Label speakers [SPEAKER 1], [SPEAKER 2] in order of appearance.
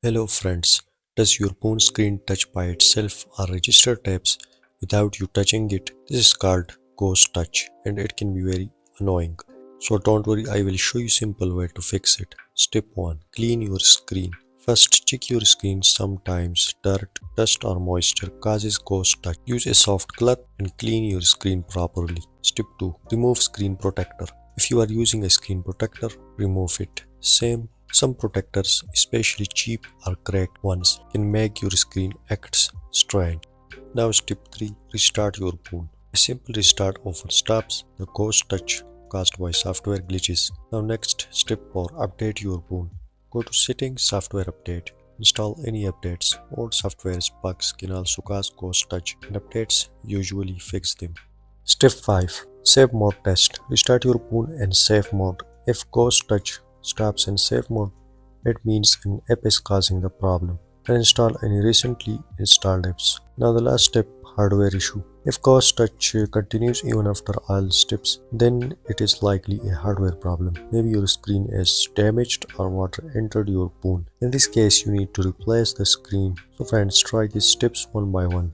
[SPEAKER 1] Hello friends, does your phone screen touch by itself or register taps without you touching it? This is called ghost touch and it can be very annoying. So don't worry, I will show you simple way to fix it. Step 1. Clean your screen. First, check your screen. Sometimes dirt, dust or moisture causes ghost touch. Use a soft cloth and clean your screen properly. Step 2. Remove screen protector. If you are using a screen protector, remove it. Some protectors, especially cheap or cracked ones, can make your screen act strange. Now step 3. Restart your phone. A simple restart often stops the ghost touch caused by software glitches. Now next, step 4. Update your phone. Go to settings, software update. Install any updates. Old software's bugs can also cause ghost touch and updates usually fix them. Step 5. Save mode test. Restart your phone and save mode. If ghost touch stops in save mode, it means an app is causing the problem. Uninstall any recently installed apps. Now the last step, hardware issue. If ghost touch continues even after all steps, then it is likely a hardware problem. Maybe your screen is damaged or water entered your phone. In this case, you need to replace the screen. So friends, try these steps one by one.